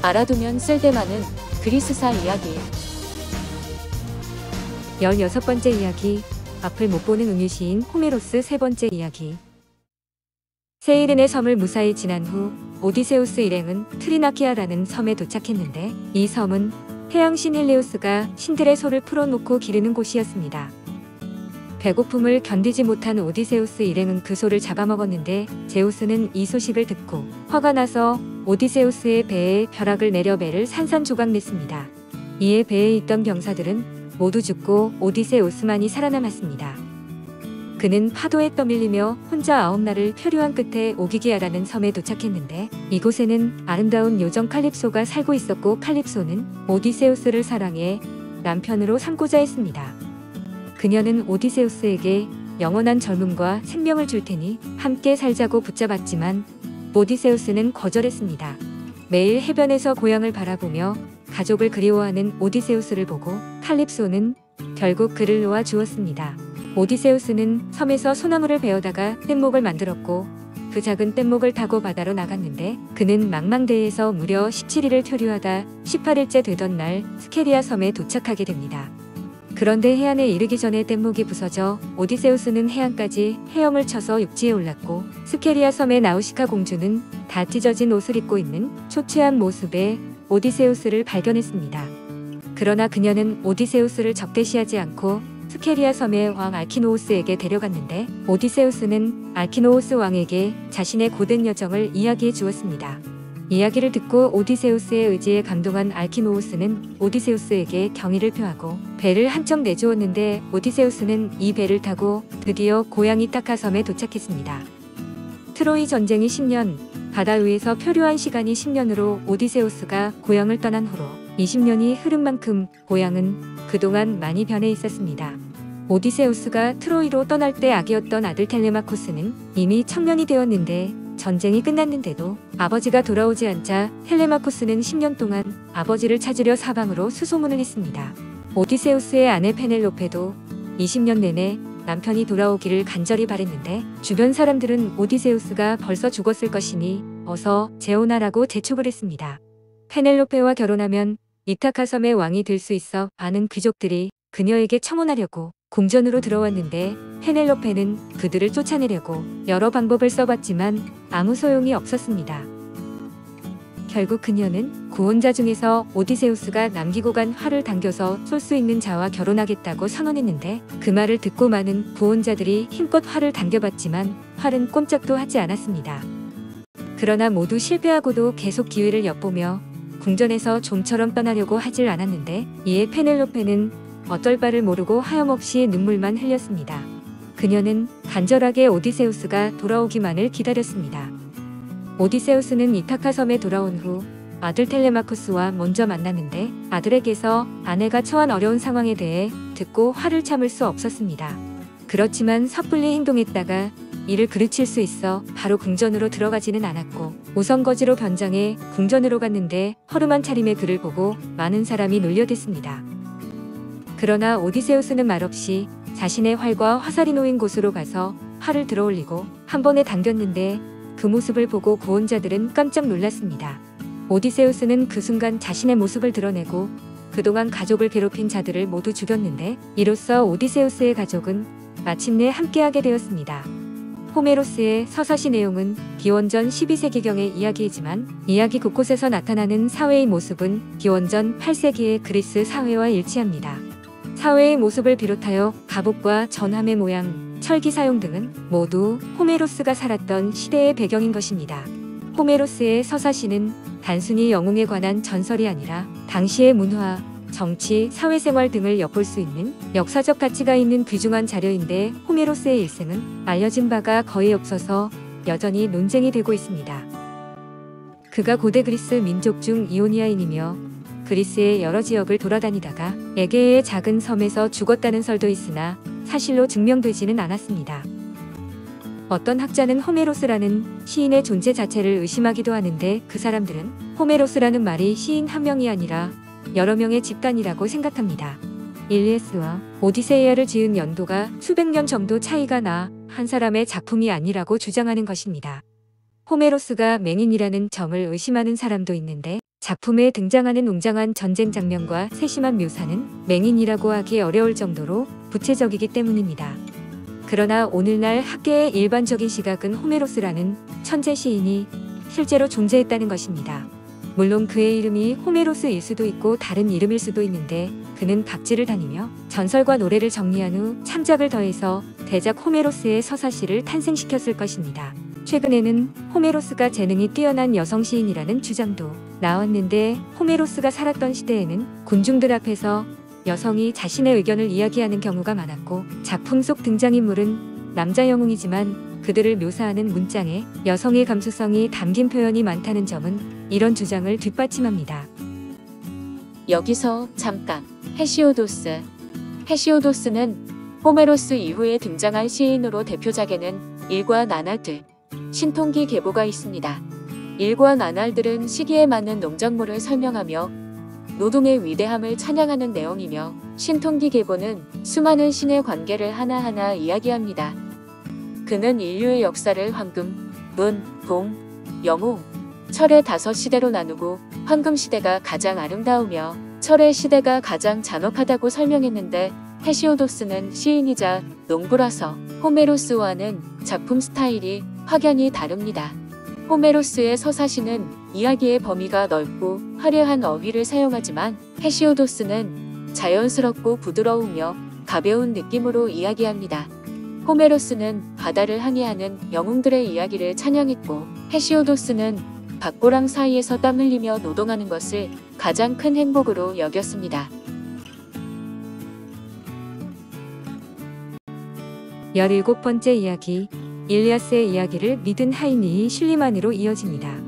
알아두면 쓸데많은 그리스사 이야기. 16번째 이야기. 앞을 못 보는 음유시인 호메로스 세 번째 이야기. 세이른의 섬을 무사히 지난 후 오디세우스 일행은 트리나키아라는 섬에 도착했는데, 이 섬은 해양신 헬레우스가 신들의 소를 풀어놓고 기르는 곳이었습니다. 배고픔을 견디지 못한 오디세우스 일행은 그 소를 잡아먹었는데, 제우스는 이 소식을 듣고 화가 나서 오디세우스의 배에 벼락을 내려 배를 산산조각냈습니다. 이에 배에 있던 병사들은 모두 죽고 오디세우스만이 살아남았습니다. 그는 파도에 떠밀리며 혼자 9날을 표류한 끝에 오기기아라는 섬에 도착했는데, 이곳에는 아름다운 요정 칼립소가 살고 있었고, 칼립소는 오디세우스를 사랑해 남편으로 삼고자 했습니다. 그녀는 오디세우스에게 영원한 젊음과 생명을 줄 테니 함께 살자고 붙잡았지만 오디세우스는 거절했습니다. 매일 해변에서 고향을 바라보며 가족을 그리워하는 오디세우스를 보고 칼립소는 결국 그를 놓아 주었습니다. 오디세우스는 섬에서 소나무를 베어다가 뗏목을 만들었고, 그 작은 뗏목을 타고 바다로 나갔는데, 그는 망망대해에서 무려 17일을 표류하다 18일째 되던 날 스케리아 섬에 도착하게 됩니다. 그런데 해안에 이르기 전에 뗏목이 부서져 오디세우스는 해안까지 헤엄을 쳐서 육지에 올랐고, 스케리아 섬의 나우시카 공주는 다 찢어진 옷을 입고 있는 초췌한 모습의 오디세우스를 발견했습니다. 그러나 그녀는 오디세우스를 적대시하지 않고 스케리아 섬의 왕 알키노우스에게 데려갔는데, 오디세우스는 알키노우스 왕에게 자신의 고된 여정을 이야기해 주었습니다. 이야기를 듣고 오디세우스의 의지에 감동한 알키노우스는 오디세우스에게 경의를 표하고 배를 한쪽 내주었는데, 오디세우스는 이 배를 타고 드디어 고향 이타카 섬에 도착했습니다. 트로이 전쟁이 10년, 바다 위에서 표류한 시간이 10년으로 오디세우스가 고향을 떠난 후로 20년이 흐른 만큼 고향은 그동안 많이 변해 있었습니다. 오디세우스가 트로이로 떠날 때 아기였던 아들 텔레마코스는 이미 청년이 되었는데, 전쟁이 끝났는데도 아버지가 돌아오지 않자 텔레마코스는 10년 동안 아버지를 찾으려 사방으로 수소문을 했습니다. 오디세우스의 아내 페넬로페도 20년 내내 남편이 돌아오기를 간절히 바랬는데, 주변 사람들은 오디세우스가 벌써 죽었을 것이니 어서 재혼하라고 재촉을 했습니다. 페넬로페와 결혼하면 이타카 섬의 왕이 될 수 있어 많은 귀족들이 그녀에게 청혼하려고 궁전으로 들어왔는데, 페넬로페는 그들을 쫓아내려고 여러 방법을 써봤지만 아무 소용이 없었습니다. 결국 그녀는 구원자 중에서 오디세우스가 남기고 간 활을 당겨서 쏠 수 있는 자와 결혼하겠다고 선언했는데, 그 말을 듣고 많은 구원자들이 힘껏 활을 당겨봤지만 활은 꼼짝도 하지 않았습니다. 그러나 모두 실패하고도 계속 기회를 엿보며 궁전에서 좀처럼 떠나려고 하질 않았는데, 이에 페넬로페는 어쩔 바를 모르고 하염없이 눈물만 흘렸습니다. 그녀는 간절하게 오디세우스가 돌아오기만을 기다렸습니다. 오디세우스는 이타카 섬에 돌아온 후 아들 텔레마코스와 먼저 만났는데, 아들에게서 아내가 처한 어려운 상황에 대해 듣고 화를 참을 수 없었습니다. 그렇지만 섣불리 행동했다가 이를 그르칠 수 있어 바로 궁전으로 들어가지는 않았고, 우선거지로 변장해 궁전으로 갔는데 허름한 차림의 그를 보고 많은 사람이 놀려댔습니다. 그러나 오디세우스는 말없이 자신의 활과 화살이 놓인 곳으로 가서 활을 들어올리고 한 번에 당겼는데, 그 모습을 보고 구원자들은 깜짝 놀랐습니다. 오디세우스는 그 순간 자신의 모습을 드러내고 그동안 가족을 괴롭힌 자들을 모두 죽였는데, 이로써 오디세우스의 가족은 마침내 함께하게 되었습니다. 호메로스의 서사시 내용은 기원전 12세기경의 이야기이지만, 이야기 곳곳에서 나타나는 사회의 모습은 기원전 8세기의 그리스 사회와 일치합니다. 사회의 모습을 비롯하여 갑옷과 전함의 모양, 철기 사용 등은 모두 호메로스가 살았던 시대의 배경인 것입니다. 호메로스의 서사시는 단순히 영웅에 관한 전설이 아니라 당시의 문화, 정치, 사회생활 등을 엿볼 수 있는 역사적 가치가 있는 귀중한 자료인데, 호메로스의 일생은 알려진 바가 거의 없어서 여전히 논쟁이 되고 있습니다. 그가 고대 그리스 민족 중 이오니아인이며 그리스의 여러 지역을 돌아다니다가 에게의 작은 섬에서 죽었다는 설도 있으나 사실로 증명되지는 않았습니다. 어떤 학자는 호메로스라는 시인의 존재 자체를 의심하기도 하는데, 그 사람들은 호메로스라는 말이 시인 한 명이 아니라 여러 명의 집단이라고 생각합니다. 일리에스와 오디세이아를 지은 연도가 수백 년 정도 차이가 나 한 사람의 작품이 아니라고 주장하는 것입니다. 호메로스가 맹인이라는 점을 의심하는 사람도 있는데, 작품에 등장하는 웅장한 전쟁 장면과 세심한 묘사는 맹인이라고 하기 어려울 정도로 구체적이기 때문입니다. 그러나 오늘날 학계의 일반적인 시각은 호메로스라는 천재 시인이 실제로 존재했다는 것입니다. 물론 그의 이름이 호메로스일 수도 있고 다른 이름일 수도 있는데 그는 각지를 다니며 전설과 노래를 정리한 후 참작을 더해서 대작 호메로스의 서사시를 탄생시켰을 것입니다. 최근에는 호메로스가 재능이 뛰어난 여성 시인이라는 주장도 나왔는데 호메로스가 살았던 시대에는 군중들 앞에서 여성이 자신의 의견을 이야기하는 경우가 많았고 작품 속 등장인물은 남자 영웅이지만 그들을 묘사하는 문장에 여성의 감수성이 담긴 표현이 많다는 점은 이런 주장을 뒷받침합니다. 여기서 잠깐 헤시오도스. 헤시오도스는 호메로스 이후에 등장한 시인으로 대표작에는 일과 나날들, 신통기 계보가 있습니다. 일과 나날들은 시기에 맞는 농작물을 설명하며 노동의 위대함을 찬양하는 내용이며 신통기 계보는 수많은 신의 관계를 하나하나 이야기합니다. 그는 인류의 역사를 황금, 은, 동, 영우, 철의 5시대로 나누고 황금 시대가 가장 아름다우며 철의 시대가 가장 잔혹하다고 설명했는데 헤시오도스는 시인이자 농부라서 호메로스와는 작품 스타일이 확연히 다릅니다. 호메로스의 서사시는 이야기의 범위가 넓고 화려한 어휘를 사용하지만 헤시오도스는 자연스럽고 부드러우며 가벼운 느낌으로 이야기합니다. 호메로스는 바다를 항해하는 영웅들의 이야기를 찬양했고 헤시오도스는 밭고랑 사이에서 땀 흘리며 노동하는 것을 가장 큰 행복으로 여겼습니다. 17번째 이야기, 일리아스의 이야기를 믿은 하인이 슐리만으로 이어집니다.